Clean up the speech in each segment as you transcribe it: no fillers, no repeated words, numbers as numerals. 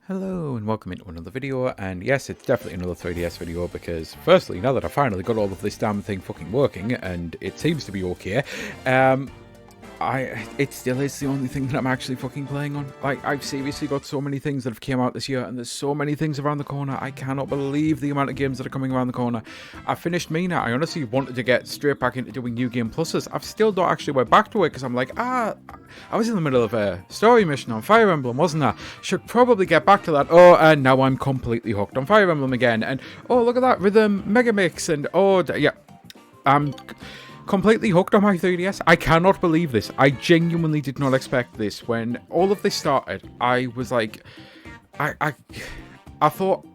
Hello and welcome into another video, and yes, it's definitely another 3DS video because firstly, now that I finally got all of this damn thing fucking working and it seems to be okay, it still is the only thing that I'm actually fucking playing on. Like, I've seriously got so many things that have came out this year, and there's so many things around the corner. I cannot believe the amount of games that are coming around the corner. I finished Mina. I honestly wanted to get straight back into doing New Game Pluses. I've still not actually went back to it because I'm like, I was in the middle of a story mission on Fire Emblem, wasn't I? Should probably get back to that. Oh, and now I'm completely hooked on Fire Emblem again. And oh, look at that Rhythm Megamix, and oh, yeah, I'm completely hooked on my 3DS. I cannot believe this. I genuinely did not expect this. When all of this started, I was like, I thought,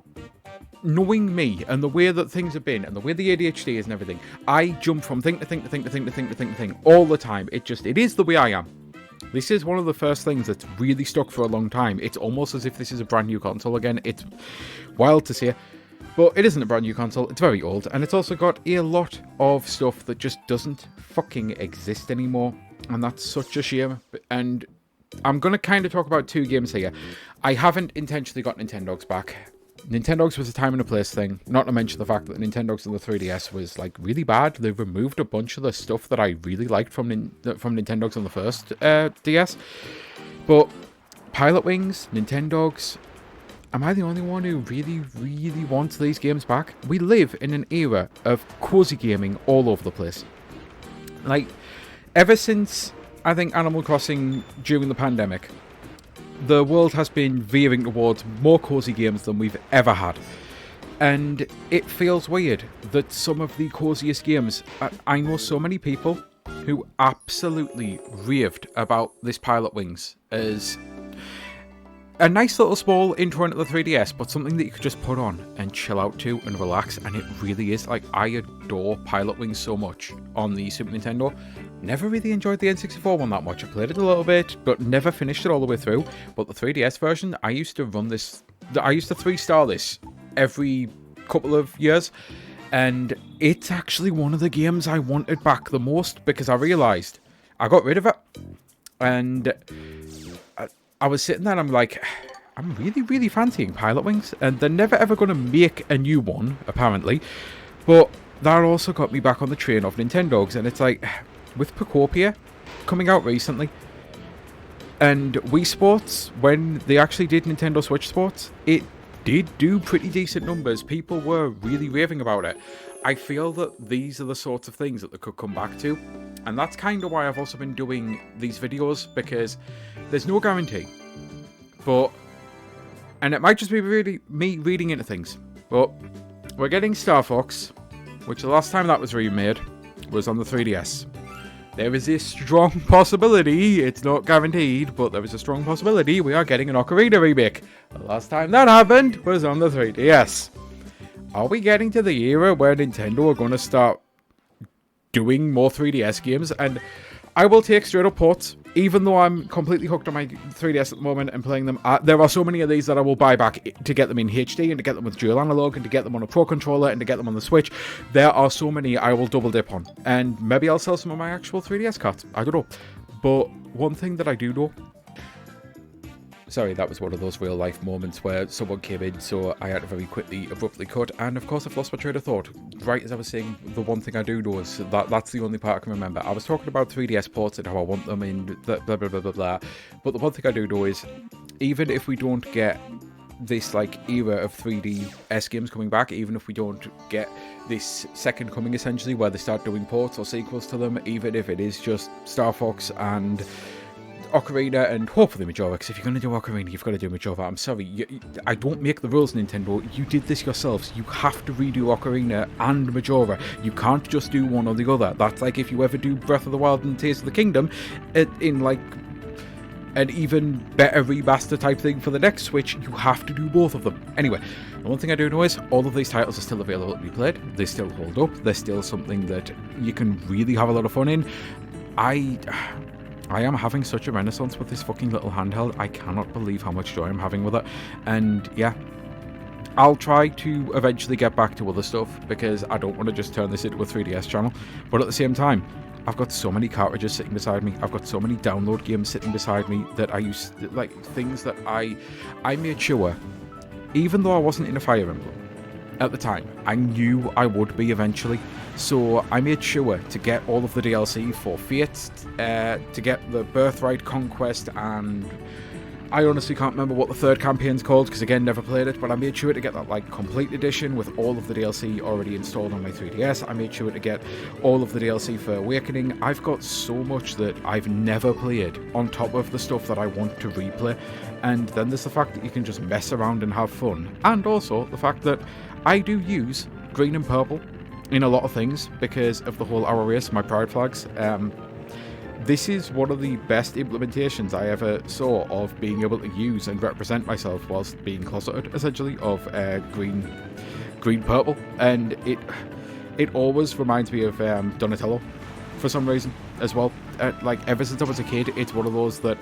knowing me and the way that things have been and the way the ADHD is and everything, I jump from thing to thing to thing to thing to thing to thing to thing all the time. It is the way I am. This is one of the first things that's really stuck for a long time. It's almost as if this is a brand new console again. It's wild to see. But it isn't a brand new console, it's very old, and it's also got a lot of stuff that just doesn't fucking exist anymore, and that's such a shame. And I'm going to kind of talk about two games here. I haven't intentionally got Nintendogs back. Nintendogs was a time and a place thing, not to mention the fact that Nintendogs on the 3DS was like really bad. They removed a bunch of the stuff that I really liked from Nintendogs on the first DS. But Pilot Wings, Nintendogs, am I the only one who really, really wants these games back? We live in an era of cozy gaming all over the place. Like, ever since, I think, Animal Crossing during the pandemic, the world has been veering towards more cozy games than we've ever had. And it feels weird that some of the coziest games... I know so many people who absolutely raved about this Pilot Wings as a nice little small intro into the 3DS, but something that you could just put on and chill out to and relax, and it really is. Like, I adore Pilot Wings so much on the Super Nintendo. Never really enjoyed the N64 one that much. I played it a little bit, but never finished it all the way through. But the 3DS version, I used to 3-star this every couple of years, and it's actually one of the games I wanted back the most because I realised I got rid of it, and I was sitting there and I'm like, I'm really, really fancying Pilot Wings, and they're never ever going to make a new one, apparently. But that also got me back on the train of Nintendogs, and it's like, with Pocopia coming out recently, and Wii Sports, when they actually did Nintendo Switch Sports, it did do pretty decent numbers. People were really raving about it. I feel that these are the sorts of things that they could come back to, and that's kind of why I've also been doing these videos, because there's no guarantee. And it might just be really me reading into things, but we're getting Star Fox, which the last time that was remade was on the 3DS. There is a strong possibility, it's not guaranteed, but there is a strong possibility we are getting an Ocarina remake. The last time that happened was on the 3DS. Are we getting to the era where Nintendo are going to start doing more 3DS games? And I will take straight up ports, even though I'm completely hooked on my 3DS at the moment and playing them. There are so many of these that I will buy back to get them in HD and to get them with dual analog and to get them on a Pro Controller and to get them on the Switch. There are so many I will double dip on. And maybe I'll sell some of my actual 3DS cards. I don't know. But one thing that I do know... Sorry, that was one of those real life moments where someone came in, so I had to very quickly, abruptly cut. And of course, I've lost my train of thought. Right as I was saying, the one thing I do know is that's the only part I can remember. I was talking about 3DS ports and how I want them in blah, blah, blah, blah, blah. But the one thing I do know is, even if we don't get this like era of 3DS games coming back, even if we don't get this second coming essentially, where they start doing ports or sequels to them, even if it is just Star Fox and Ocarina and hopefully Majora, because if you're going to do Ocarina, you've got to do Majora. I'm sorry, I don't make the rules, Nintendo. You did this yourselves. You have to redo Ocarina and Majora. You can't just do one or the other. That's like if you ever do Breath of the Wild and Tears of the Kingdom in like an even better remaster type thing for the next Switch, you have to do both of them. Anyway, the one thing I do know is all of these titles are still available to be played. They still hold up. They're still something that you can really have a lot of fun in. I am having such a renaissance with this fucking little handheld. I cannot believe how much joy I'm having with it. And yeah, I'll try to eventually get back to other stuff because I don't want to just turn this into a 3DS channel. But at the same time, I've got so many cartridges sitting beside me. I've got so many download games sitting beside me that I used to, like, things that I made sure, even though I wasn't in a Fire Emblem at the time, I knew I would be eventually. So I made sure to get all of the DLC for Fate, to get the Birthright Conquest, and I honestly can't remember what the third campaign's called, because again, never played it, but I made sure to get that, like, complete edition with all of the DLC already installed on my 3DS. I made sure to get all of the DLC for Awakening. I've got so much that I've never played on top of the stuff that I want to replay. And then there's the fact that you can just mess around and have fun. And also the fact that I do use green and purple in a lot of things because of the whole Our Race, my pride flags. This is one of the best implementations I ever saw of being able to use and represent myself whilst being closeted, essentially, of green purple, and it always reminds me of Donatello for some reason as well. Like, ever since I was a kid, it's one of those that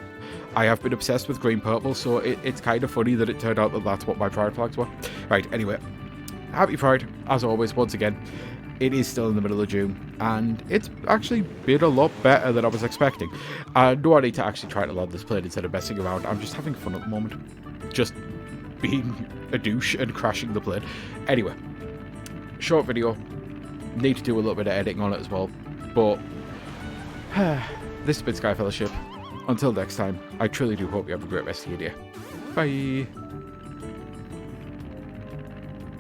I have been obsessed with green purple, so it's kind of funny that it turned out that that's what my pride flags were. Right, anyway, happy Pride, as always, once again. It is still in the middle of June, and it's actually been a lot better than I was expecting. I know I need to actually try to land this plane instead of messing around. I'm just having fun at the moment. Just being a douche and crashing the plane. Anyway, short video. Need to do a little bit of editing on it as well. But this has been Sky Fellowship. Until next time, I truly do hope you have a great rest of your day. Bye.